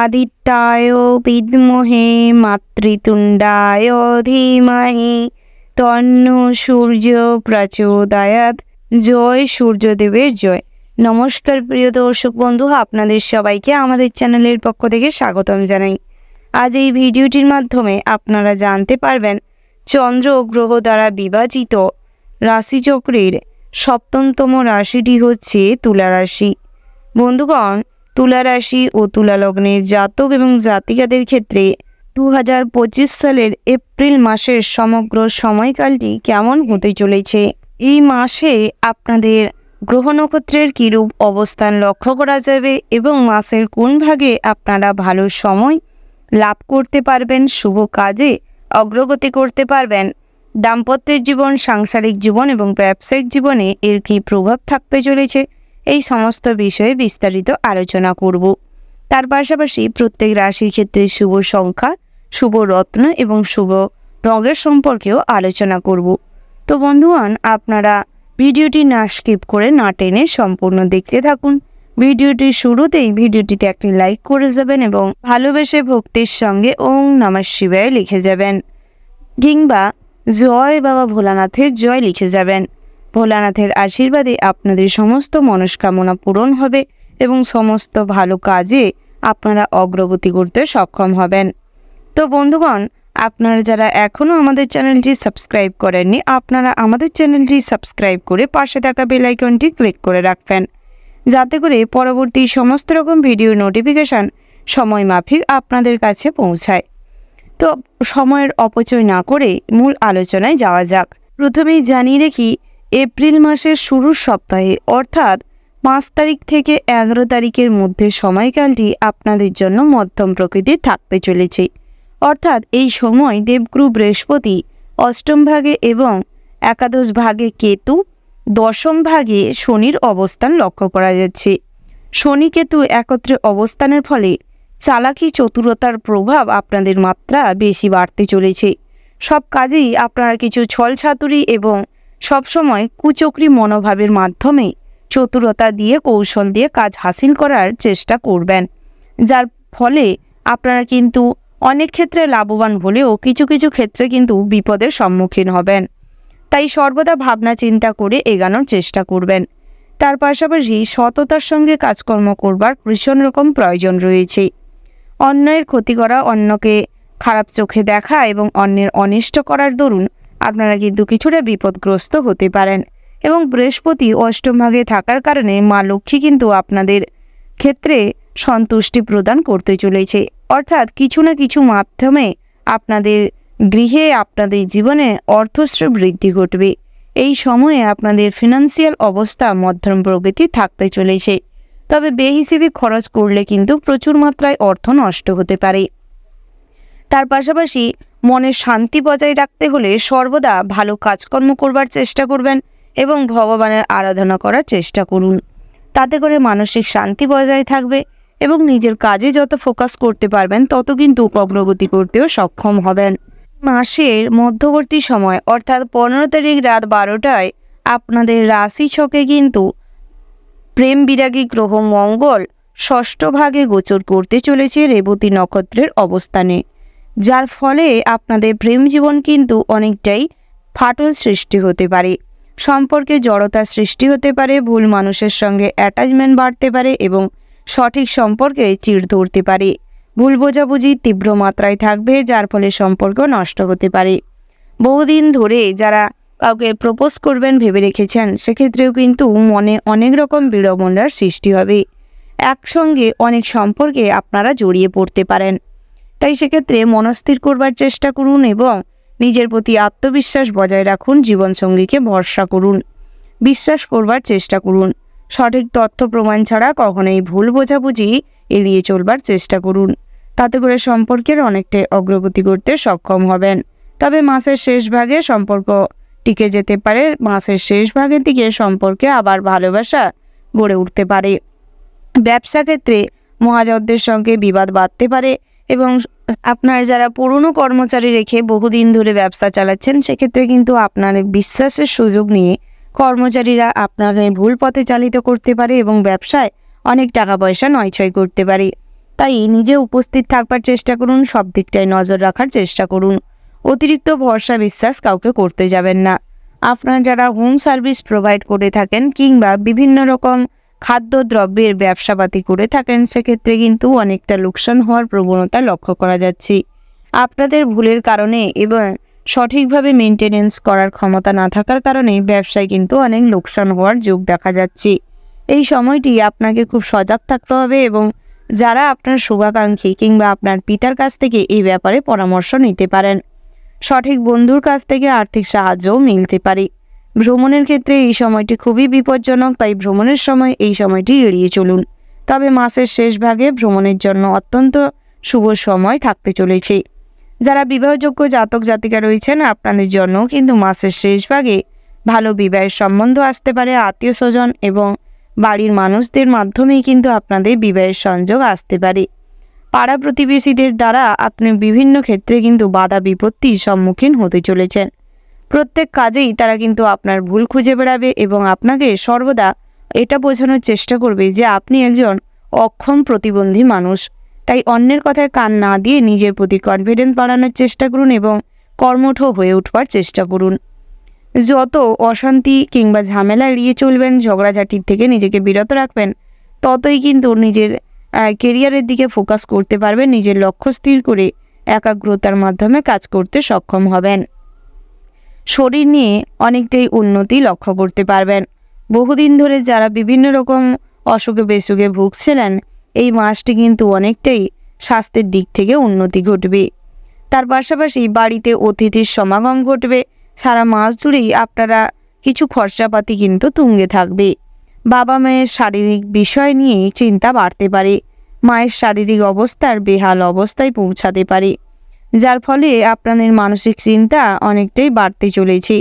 আদিত্যায় বিদ্মহে মাতৃতুণ্ডায় ধীমহি তন্নো সূর্য প্রচোদয়াৎ। জয় সূর্যদেবের জয়। নমস্কার প্রিয় দর্শক বন্ধু, আপনাদের সবাইকে আমাদের চ্যানেলের পক্ষ থেকে স্বাগতম জানাই। আজ এই ভিডিওটির মাধ্যমে আপনারা জানতে পারবেন চন্দ্র ও গ্রহ দ্বারা বিভাজিত রাশিচক্রের সপ্তমতম রাশিটি হচ্ছে তুলা রাশি। বন্ধুগণ, তুলা রাশি ও তুলা লগ্নের জাতক এবং জাতিকাদের ক্ষেত্রে 2025 সালের এপ্রিল মাসের সমগ্র সময়কালটি কেমন হতে চলেছে, এই মাসে আপনাদের গ্রহ নক্ষত্রের কীরূপ অবস্থান লক্ষ্য করা যাবে এবং মাসের কোন ভাগে আপনারা ভালো সময় লাভ করতে পারবেন, শুভ কাজে অগ্রগতি করতে পারবেন, দাম্পত্যের জীবন, সাংসারিক জীবন এবং ব্যবসায়িক জীবনে এর কী প্রভাব থাকতে চলেছে, এই সমস্ত বিষয়ে বিস্তারিত আলোচনা করব। তার পাশাপাশি প্রত্যেক রাশির ক্ষেত্রে শুভ সংখ্যা, শুভ রত্ন এবং শুভ রঙের সম্পর্কেও আলোচনা করব। তো বন্ধুগণ, আপনারা ভিডিওটি না স্কিপ করে না টেনে সম্পূর্ণ দেখতে থাকুন। ভিডিওটির শুরুতেই ভিডিওটিতে একটি লাইক করে যাবেন এবং ভালোবেসে ভক্তির সঙ্গে ওম নমঃ শিবায় লিখে যাবেন, কিংবা জয় বাবা ভোলানাথের জয় লিখে যাবেন। ভোলানাথের আশীর্বাদে আপনাদের সমস্ত মনস্কামনা পূরণ হবে এবং সমস্ত ভালো কাজে আপনারা অগ্রগতি করতে সক্ষম হবেন। তো বন্ধুগণ, আপনারা যারা এখনও আমাদের চ্যানেলটি সাবস্ক্রাইব করেননি, আপনারা আমাদের চ্যানেলটি সাবস্ক্রাইব করে পাশে থাকা বেল আইকনটি ক্লিক করে রাখবেন, যাতে করে পরবর্তী সমস্ত রকম ভিডিও নোটিফিকেশান সময় মাফিক আপনাদের কাছে পৌঁছায়। তো সময়ের অপচয় না করে মূল আলোচনায় যাওয়া যাক। প্রথমেই জানিয়ে রাখি, এপ্রিল মাসের শুরুর সপ্তাহে অর্থাৎ 5 তারিখ থেকে 11 তারিখের মধ্যে সময়কালটি আপনাদের জন্য মধ্যম প্রকৃতির থাকতে চলেছে। অর্থাৎ এই সময় দেবগুরু বৃহস্পতি অষ্টম ভাগে এবং একাদশ ভাগে কেতু, দশম ভাগে শনির অবস্থান লক্ষ্য করা যাচ্ছে। শনি কেতু একত্রে অবস্থানের ফলে চালাকি চতুরতার প্রভাব আপনাদের মাত্রা বেশি বাড়তে চলেছে। সব কাজেই আপনারা কিছু ছলছাতুরি এবং সবসময় কুচক্রি মনোভাবের মাধ্যমে চতুরতা দিয়ে, কৌশল দিয়ে কাজ হাসিল করার চেষ্টা করবেন, যার ফলে আপনারা কিন্তু অনেক ক্ষেত্রে লাভবান হলেও কিছু কিছু ক্ষেত্রে কিন্তু বিপদের সম্মুখীন হবেন। তাই সর্বদা ভাবনা চিন্তা করে এগানোর চেষ্টা করবেন। তার পাশাপাশি সততার সঙ্গে কাজকর্ম করবার ভীষণ রকম প্রয়োজন রয়েছে। অন্যের ক্ষতি করা, অন্যকে খারাপ চোখে দেখা এবং অন্যের অনিষ্ট করার দরুন আপনারা কিন্তু কিছুটা বিপদগ্রস্ত হতে পারেন। এবং বৃহস্পতি অষ্টম ভাগে থাকার কারণে মা লক্ষ্মী কিন্তু আপনাদের ক্ষেত্রে সন্তুষ্টি প্রদান করতে চলেছে। অর্থাৎ কিছু না কিছু মাধ্যমে আপনাদের গৃহে, আপনাদের জীবনে অর্থস্রোত বৃদ্ধি ঘটবে। এই সময়ে আপনাদের ফিনান্সিয়াল অবস্থা মধ্যম প্রকৃতি থাকতে চলেছে। তবে বেহিসেবি খরচ করলে কিন্তু প্রচুর মাত্রায় অর্থ নষ্ট হতে পারে। তার পাশাপাশি মনের শান্তি বজায় রাখতে হলে সর্বদা ভালো কাজকর্ম করবার চেষ্টা করবেন এবং ভগবানের আরাধনা করার চেষ্টা করুন। তাতে করে মানসিক শান্তি বজায় থাকবে এবং নিজের কাজে যত ফোকাস করতে পারবেন তত কিন্তু অগ্রগতি করতেও সক্ষম হবেন। মাসের মধ্যবর্তী সময় অর্থাৎ 15 তারিখ রাত 12টায় আপনাদের রাশি ছকে কিন্তু প্রেম বিরাগী গ্রহ মঙ্গল ষষ্ঠ ভাগে গোচর করতে চলেছে রেবতী নক্ষত্রের অবস্থানে, যার ফলে আপনাদের প্রেম জীবন কিন্তু অনেকটাই ফাটল সৃষ্টি হতে পারে, সম্পর্কে জড়তা সৃষ্টি হতে পারে, ভুল মানুষের সঙ্গে অ্যাটাচমেন্ট বাড়তে পারে এবং সঠিক সম্পর্কে চিড় ধরতে পারে। ভুল বোঝাবুঝি তীব্র মাত্রায় থাকবে, যার ফলে সম্পর্ক নষ্ট হতে পারে। বহুদিন ধরে যারা কাউকে প্রপোজ করবেন ভেবে রেখেছেন, সেক্ষেত্রেও কিন্তু মনে অনেক রকম বিড়ম্বনার সৃষ্টি হবে। একসঙ্গে অনেক সম্পর্কে আপনারা জড়িয়ে পড়তে পারেন। তাই সেক্ষেত্রে মনস্থির করবার চেষ্টা করুন এবং নিজের প্রতি আত্মবিশ্বাস বজায় রাখুন। জীবনসঙ্গীকে ভরসা করুন, বিশ্বাস করবার চেষ্টা করুন। সঠিক তথ্য প্রমাণ ছাড়া কখনোই ভুল বোঝাবুঝি এড়িয়ে চলবার চেষ্টা করুন। তাতে করে সম্পর্কের অনেকটাই অগ্রগতি করতে সক্ষম হবেন। তবে মাসের শেষ ভাগে সম্পর্ক টিকে যেতে পারে। মাসের শেষ ভাগের দিকে সম্পর্কে আবার ভালোবাসা গড়ে উঠতে পারে। ব্যবসা ক্ষেত্রে মহাজনদের সঙ্গে বিবাদ বাড়তে পারে এবং আপনার যারা পুরনো কর্মচারী রেখে বহুদিন ধরে ব্যবসা চালাচ্ছেন, সেক্ষেত্রে কিন্তু আপনার বিশ্বাসের সুযোগ নিয়ে কর্মচারীরা আপনাকে ভুল পথে চালিত করতে পারে এবং ব্যবসায় অনেক টাকা পয়সা নয়ছয় করতে পারে। তাই নিজে উপস্থিত থাকবার চেষ্টা করুন, সব দিকটায় নজর রাখার চেষ্টা করুন। অতিরিক্ত ভরসা বিশ্বাস কাউকে করতে যাবেন না। আপনারা যারা হোম সার্ভিস প্রোভাইড করে থাকেন কিংবা বিভিন্ন রকম খাদ্যদ্রব্যের ব্যবসাপাতি করে থাকেন, সেক্ষেত্রে কিন্তু অনেকটা লোকসান হওয়ার প্রবণতা লক্ষ্য করা যাচ্ছে। আপনাদের ভুলের কারণে এবং সঠিকভাবে মেনটেনেন্স করার ক্ষমতা না থাকার কারণে ব্যবসায় কিন্তু অনেক লোকসান হওয়ার যোগ দেখা যাচ্ছে। এই সময়টি আপনাকে খুব সজাগ থাকতে হবে এবং যারা আপনার শুভাকাঙ্ক্ষী কিংবা আপনার পিতার কাছ থেকে এই ব্যাপারে পরামর্শ নিতে পারেন। সঠিক বন্ধুর কাছ থেকে আর্থিক সাহায্যও মিলতে পারে। ভ্রমণের ক্ষেত্রে এই সময়টি খুবই বিপজ্জনক, তাই ভ্রমণের সময় এই সময়টি এড়িয়ে চলুন। তবে মাসের শেষ ভাগে ভ্রমণের জন্য অত্যন্ত শুভ সময় থাকতে চলেছে। যারা বিবাহযোগ্য জাতক জাতিকা রয়েছেন, আপনাদের জন্য কিন্তু মাসের শেষ ভাগে ভালো বিবাহের সম্বন্ধ আসতে পারে। আত্মীয় স্বজন এবং বাড়ির মানুষদের মাধ্যমেই কিন্তু আপনাদের বিবাহের সংযোগ আসতে পারে। পাড়া প্রতিবেশীদের দ্বারা আপনি বিভিন্ন ক্ষেত্রে কিন্তু বাধা বিপত্তির সম্মুখীন হতে চলেছেন। প্রত্যেক কাজেই তারা কিন্তু আপনার ভুল খুঁজে বেড়াবে এবং আপনাকে সর্বদা এটা বোঝানোর চেষ্টা করবে যে আপনি একজন অক্ষম প্রতিবন্ধী মানুষ। তাই অন্যের কথায় কান না দিয়ে নিজের প্রতি কনফিডেন্স বাড়ানোর চেষ্টা করুন এবং কর্মঠ হয়ে উঠবার চেষ্টা করুন। যত অশান্তি কিংবা ঝামেলা এড়িয়ে চলবেন, ঝগড়াঝাটির থেকে নিজেকে বিরত রাখবেন, ততই কিন্তু নিজের কেরিয়ারের দিকে ফোকাস করতে পারবেন। নিজের লক্ষ্য স্থির করে একাগ্রতার মাধ্যমে কাজ করতে সক্ষম হবেন। শরীর নিয়ে অনেকটাই উন্নতি লক্ষ্য করতে পারবেন। বহুদিন ধরে যারা বিভিন্ন রকম অসুখে বেসুখে ভুগছিলেন, এই মাসটি কিন্তু অনেকটাই স্বাস্থ্যের দিক থেকে উন্নতি ঘটবে। তার পাশাপাশি বাড়িতে অতিথির সমাগম ঘটবে। সারা মাস জুড়েই আপনারা কিছু খরচাপাতি কিন্তু তুঙ্গে থাকবে। বাবা মায়ের শারীরিক বিষয় নিয়ে চিন্তা বাড়তে পারে। মায়ের শারীরিক অবস্থার বেহাল অবস্থায় পৌঁছাতে পারে, যার ফলে আপনাদের মানসিক চিন্তা অনেকটাই বাড়তে চলেছে।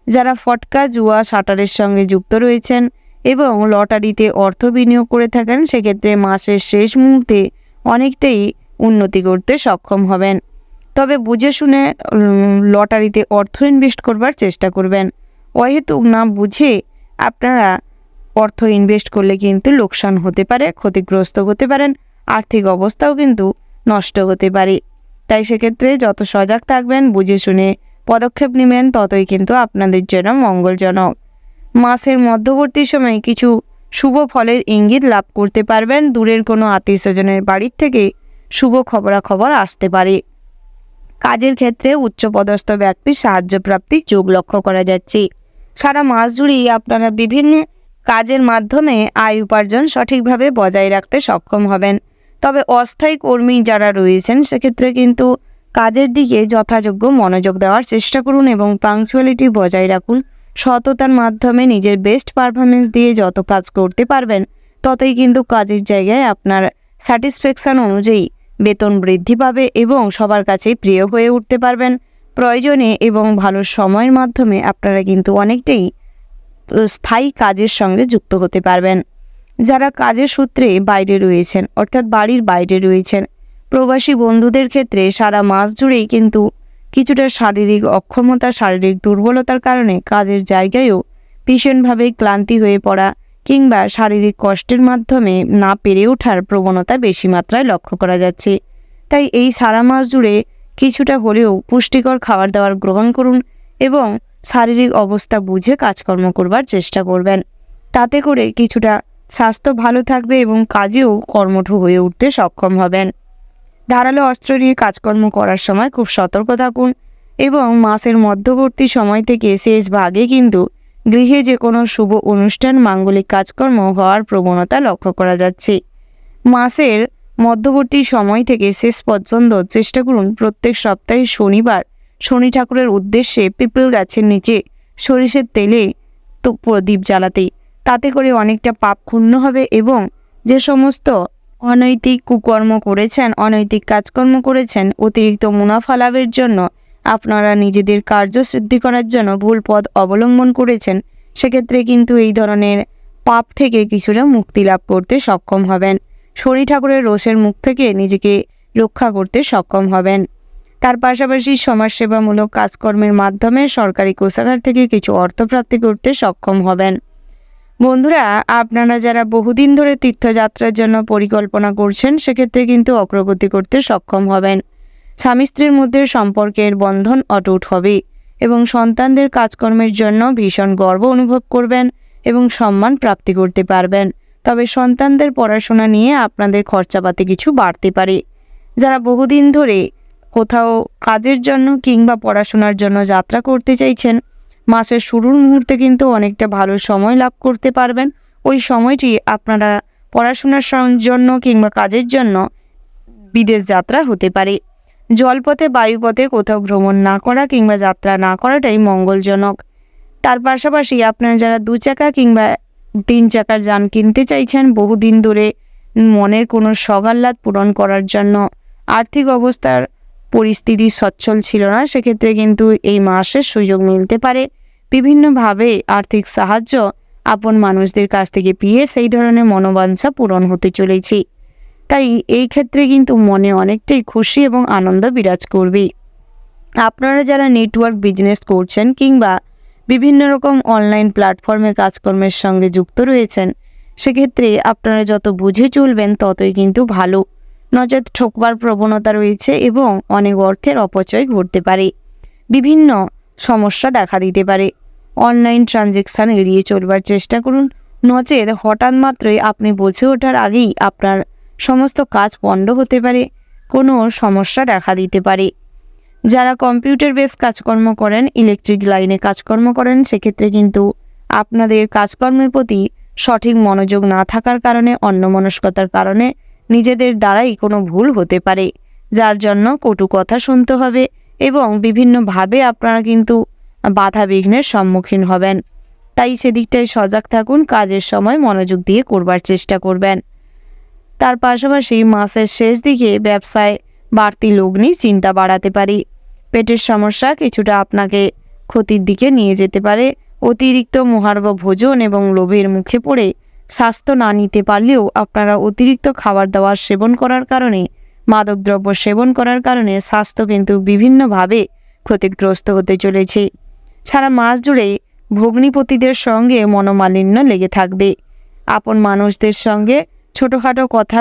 যারা ফটকা, জুয়া, শাটারের সঙ্গে যুক্ত রয়েছেন এবং লটারিতে অর্থ বিনিয়োগ করে থাকেন, সেক্ষেত্রে মাসের শেষ মুহূর্তে অনেকটাই উন্নতি করতে সক্ষম হবেন। তবে বুঝে শুনে লটারিতে অর্থ ইনভেস্ট করবার চেষ্টা করবেন। অহেতুক না বুঝে আপনারা অর্থ ইনভেস্ট করলে কিন্তু লোকসান হতে পারে, ক্ষতিগ্রস্ত হতে পারেন, আর্থিক অবস্থাও কিন্তু নষ্ট হতে পারে। তাই সেক্ষেত্রে যত সজাগ থাকবেন, বুঝে শুনে পদক্ষেপ নেবেন, ততই কিন্তু আপনাদের জন্য মঙ্গলজনক। মাসের মধ্যবর্তী সময়ে কিছু শুভ ফলের ইঙ্গিত লাভ করতে পারবেন। দূরের কোনো আত্মীয় স্বজনের বাড়ির থেকে শুভ খবরাখবর আসতে পারে। কাজের ক্ষেত্রে উচ্চপদস্থ ব্যক্তির সাহায্য প্রাপ্তির যোগ লক্ষ্য করা যাচ্ছে। সারা মাস জুড়েই আপনারা বিভিন্ন কাজের মাধ্যমে আয় উপার্জন সঠিকভাবে বজায় রাখতে সক্ষম হবেন। তবে অস্থায়ী কর্মী যারা রয়েছেন, সেক্ষেত্রে কিন্তু কাজের দিকে যথাযোগ্য মনোযোগ দেওয়ার চেষ্টা করুন এবং পাংচুয়ালিটি বজায় রাখুন। সততার মাধ্যমে নিজের বেস্ট পারফরমেন্স দিয়ে যত কাজ করতে পারবেন, ততই কিন্তু কাজের জায়গায় আপনার স্যাটিসফ্যাকশান অনুযায়ী বেতন বৃদ্ধি পাবে এবং সবার কাছেই প্রিয় হয়ে উঠতে পারবেন। প্রয়োজনে এবং ভালো সময়ের মাধ্যমে আপনারা কিন্তু অনেকটাই স্থায়ী কাজের সঙ্গে যুক্ত হতে পারবেন। যারা কাজের সূত্রে বাইরে রয়েছেন, অর্থাৎ বাড়ির বাইরে রয়েছেন, প্রবাসী বন্ধুদের ক্ষেত্রে সারা মাস জুড়েই কিন্তু কিছুটা শারীরিক অক্ষমতা, শারীরিক দুর্বলতার কারণে কাজের জায়গায়ও ভীষণভাবে ক্লান্তি হয়ে পড়া কিংবা শারীরিক কষ্টের মাধ্যমে না পেরে ওঠার প্রবণতা বেশি মাত্রায় লক্ষ্য করা যাচ্ছে। তাই এই সারা মাস জুড়ে কিছুটা হলেও পুষ্টিকর খাবার দাবার গ্রহণ করুন এবং শারীরিক অবস্থা বুঝে কাজকর্ম করবার চেষ্টা করবেন। তাতে করে কিছুটা স্বাস্থ্য ভালো থাকবে এবং কাজেও কর্মঠ হয়ে উঠতে সক্ষম হবেন। ধারালো অস্ত্র নিয়ে কাজকর্ম করার সময় খুব সতর্ক থাকুন এবং মাসের মধ্যবর্তী সময় থেকে শেষ ভাগে কিন্তু গৃহে যে কোনো শুভ অনুষ্ঠান, মাঙ্গলিক কাজকর্ম হওয়ার প্রবণতা লক্ষ্য করা যাচ্ছে। মাসের মধ্যবর্তী সময় থেকে শেষ পর্যন্ত চেষ্টা করুন প্রত্যেক সপ্তাহে শনিবার শনি ঠাকুরের উদ্দেশ্যে পিপল গাছের নিচে সরিষের তেলে প্রদীপ জ্বালাতে। তাতে করে অনেকটা পাপ ক্ষুণ্ণ হবে এবং যে সমস্ত অনৈতিক কুকর্ম করেছেন, অনৈতিক কাজকর্ম করেছেন, অতিরিক্ত মুনাফা লাভের জন্য আপনারা নিজেদের কার্যসিদ্ধি করার জন্য ভুল পথ অবলম্বন করেছেন, সেক্ষেত্রে কিন্তু এই ধরনের পাপ থেকে কিছুটা মুক্তি লাভ করতে সক্ষম হবেন। শনি ঠাকুরের রোষের মুখ থেকে নিজেকে রক্ষা করতে সক্ষম হবেন। তার পাশাপাশি সমাজসেবামূলক কাজকর্মের মাধ্যমে সরকারি কোষাগার থেকে কিছু অর্থপ্রাপ্তি করতে সক্ষম হবেন। বন্ধুরা, আপনারা যারা বহুদিন ধরে তীর্থযাত্রার জন্য পরিকল্পনা করছেন সেক্ষেত্রে কিন্তু অগ্রগতি করতে সক্ষম হবেন। স্বামী স্ত্রীর মধ্যে সম্পর্কের বন্ধন অটুট হবে এবং সন্তানদের কাজকর্মের জন্য ভীষণ গর্ব অনুভব করবেন এবং সম্মান প্রাপ্তি করতে পারবেন। তবে সন্তানদের পড়াশোনা নিয়ে আপনাদের খরচাপাতি কিছু বাড়তে পারে। যারা বহুদিন ধরে কোথাও কাজের জন্য কিংবা পড়াশোনার জন্য যাত্রা করতে চাইছেন, মাসের শুরুর মুহূর্তে কিন্তু অনেকটা ভালো সময় লাভ করতে পারবেন। ওই সময়টি আপনারা পড়াশোনার জন্য কিংবা কাজের জন্য বিদেশ যাত্রা হতে পারে। জলপথে বায়ুপথে কোথাও ভ্রমণ না করা কিংবা যাত্রা না করাটাই মঙ্গলজনক। তার পাশাপাশি আপনারা যারা 2 চাকা কিংবা 3 চাকার যান কিনতে চাইছেন, বহুদিন ধরে মনের কোনো সগাল্লাদ পূরণ করার জন্য আর্থিক অবস্থার পরিস্থিতি সচ্ছল ছিল না, সেক্ষেত্রে কিন্তু এই মাসের সুযোগ মিলতে পারে। বিভিন্নভাবে আর্থিক সাহায্য আপন মানুষদের কাছ থেকে পেয়ে সেই ধরনের মনোবাঞ্ছা পূরণ হতে চলেছে। তাই এই ক্ষেত্রে কিন্তু মনে অনেকটাই খুশি এবং আনন্দ বিরাজ করবে। আপনারা যারা নেটওয়ার্ক বিজনেস করছেন কিংবা বিভিন্ন রকম অনলাইন প্ল্যাটফর্মে কাজকর্মের সঙ্গে যুক্ত রয়েছেন, সেক্ষেত্রে আপনারা যত বুঝে চলবেন ততই কিন্তু ভালো। নচেত ঠকবার প্রবণতা রয়েছে এবং অনেক অর্থের অপচয় ঘটতে পারে। বিভিন্ন সমস্যা দেখা দিতে পারে। অনলাইন ট্রানজ্যাকশান এড়িয়ে চলবার চেষ্টা করুন, নচেত হঠাৎ মাত্রই আপনি বুঝে ওঠার আগেই আপনার সমস্ত কাজ পণ্ড হতে পারে, কোনো সমস্যা দেখা দিতে পারে। যারা কম্পিউটার বেস কাজকর্ম করেন, ইলেকট্রিক লাইনে কাজকর্ম করেন, সেক্ষেত্রে কিন্তু আপনাদের কাজকর্মের প্রতি সঠিক মনোযোগ না থাকার কারণে, অন্যমনস্কতার কারণে নিজেদের দ্বারাই কোনো ভুল হতে পারে, যার জন্য কটু কথা শুনতে হবে এবং বিভিন্নভাবে আপনারা কিন্তু বাধা বিঘ্নের সম্মুখীন হবেন। তাই সেদিকটায় সজাগ থাকুন, কাজের সময় মনোযোগ দিয়ে করবার চেষ্টা করবেন। তার পাশাপাশি মাসের শেষ দিকে ব্যবসায় বাড়তি লগ্নি চিন্তা বাড়াতে পারে। পেটের সমস্যা কিছুটা আপনাকে ক্ষতির দিকে নিয়ে যেতে পারে। অতিরিক্ত মহার্ঘ ভোজন এবং লোভের মুখে পড়ে স্বাস্থ্য না নিতে পারলেও আপনারা অতিরিক্ত খাবার দাবার সেবন করার কারণে, মাদকদ্রব্য সেবন করার কারণে স্বাস্থ্য কিন্তু বিভিন্নভাবে ক্ষতিগ্রস্ত হতে চলেছে। সারা মাস জুড়ে ভগ্নিপতিদের সঙ্গে মনোমালিন্য লেগে থাকবে। আপন মানুষদের সঙ্গে ছোটোখাটো কথা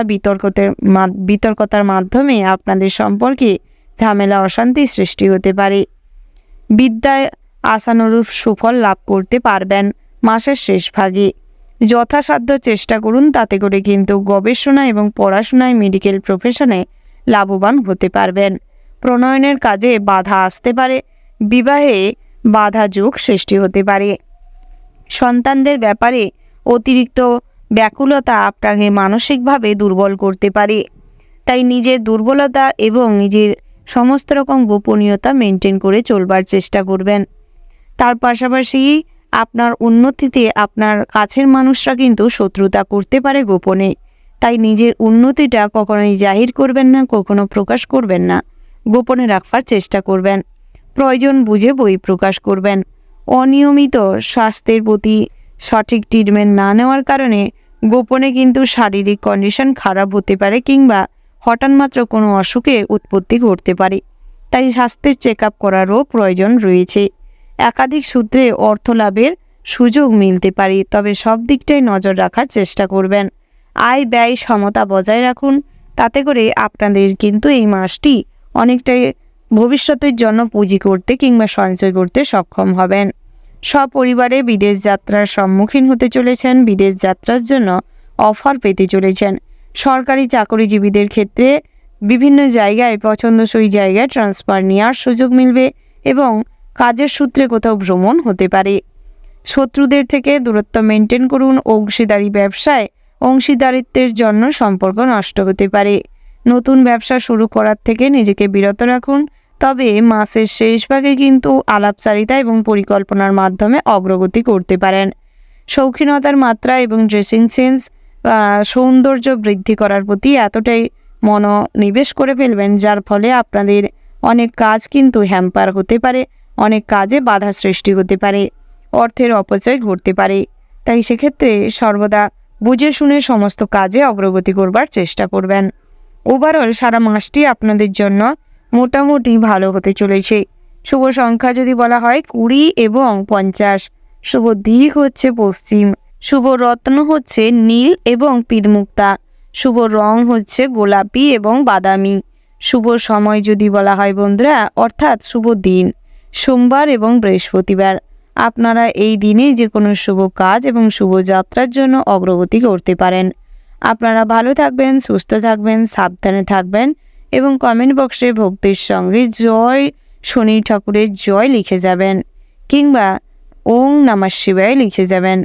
বিতর্কতার মাধ্যমে আপনাদের সম্পর্কে ঝামেলা অশান্তি সৃষ্টি হতে পারে। বিদ্যায় আশানুরূপ সুফল লাভ করতে পারবেন মাসের শেষ ভাগে। যথাসাধ্য চেষ্টা করুন, তাতে করে কিন্তু গবেষণা এবং পড়াশোনায়, মেডিকেল প্রফেশনে লাভবান হতে পারবেন। প্রণয়নের কাজে বাধা আসতে পারে, বিবাহে বাধা যোগ সৃষ্টি হতে পারে। সন্তানদের ব্যাপারে অতিরিক্ত ব্যাকুলতা আপনাকে মানসিকভাবে দুর্বল করতে পারে। তাই নিজের দুর্বলতা এবং নিজের সমস্ত রকম গোপনীয়তা মেনটেন করে চলবার চেষ্টা করবেন। তার পাশাপাশি আপনার উন্নতিতে আপনার কাছের মানুষরা কিন্তু শত্রুতা করতে পারে গোপনে। তাই নিজের উন্নতিটা কখনোই জাহির করবেন না, কখনো প্রকাশ করবেন না, গোপনে রাখবার চেষ্টা করবেন। প্রয়োজন বুঝে বহিঃপ্রকাশ করবেন। অনিয়মিত স্বাস্থ্যের প্রতি সঠিক ট্রিটমেন্ট না নেওয়ার কারণে গোপনে কিন্তু শারীরিক কন্ডিশন খারাপ হতে পারে কিংবা হঠাৎ মাত্র কোনো অসুখের উৎপত্তি ঘটতে পারে। তাই স্বাস্থ্যের চেক আপ করারও প্রয়োজন রয়েছে। একাধিক সূত্রে অর্থ লাভের সুযোগ মিলতে পারে, তবে সব দিকটাই নজর রাখার চেষ্টা করবেন। আয় ব্যয় সমতা বজায় রাখুন, তাতে করে আপনাদের কিন্তু এই মাসটি অনেকটাই ভবিষ্যতের জন্য পুঁজি করতে কিংবা সঞ্চয় করতে সক্ষম হবেন। সপরিবারে বিদেশ যাত্রার সম্মুখীন হতে চলেছেন, বিদেশ যাত্রার জন্য অফার পেতে চলেছেন। সরকারি চাকরিজীবীদের ক্ষেত্রে বিভিন্ন জায়গায়, পছন্দসই জায়গায় ট্রান্সফার নেওয়ার সুযোগ মিলবে এবং কাজের সূত্রে কোথাও ভ্রমণ হতে পারে। শত্রুদের থেকে দূরত্ব মেনটেন করুন। অংশীদারি ব্যবসায় অংশীদারিত্বের জন্য সম্পর্ক নষ্ট হতে পারে। নতুন ব্যবসা শুরু করার থেকে নিজেকে বিরত রাখুন, তবে মাসের শেষ ভাগে কিন্তু আলাপচারিতা এবং পরিকল্পনার মাধ্যমে অগ্রগতি করতে পারেন। শৌখিনতার মাত্রা এবং ড্রেসিং সেন্স, সৌন্দর্য বৃদ্ধি করার প্রতি এতটাই মনোনিবেশ করে ফেলবেন, যার ফলে আপনাদের অনেক কাজ কিন্তু হ্যাম্পার হতে পারে, অনেক কাজে বাধা সৃষ্টি হতে পারে, অর্থের অপচয় ঘটতে পারে। তাই সেক্ষেত্রে সর্বদা বুঝে শুনে সমস্ত কাজে অগ্রগতি করবার চেষ্টা করবেন। ওভারঅল সারা মাসটি আপনাদের জন্য মোটামুটি ভালো হতে চলেছে। শুভ সংখ্যা যদি বলা হয় 20 এবং 50। শুভ দিক হচ্ছে পশ্চিম। শুভ রত্ন হচ্ছে নীল এবং পিতমুক্তা। শুভ রং হচ্ছে গোলাপি এবং বাদামি। শুভ সময় যদি বলা হয় বন্ধুরা, অর্থাৎ শুভ দিন সোমবার এবং বৃহস্পতিবার। আপনারা এই দিনে যে কোনো শুভ কাজ এবং শুভযাত্রার জন্য অগ্রগতি করতে পারেন। আপনারা ভালো থাকবেন, সুস্থ থাকবেন, সাবধানে থাকবেন এবং কমেন্ট বক্সে ভক্তির সঙ্গে জয় শনি ঠাকুরের জয় লিখে যাবেন, কিংবা ওং নমঃ শিবায় লিখে যাবেন।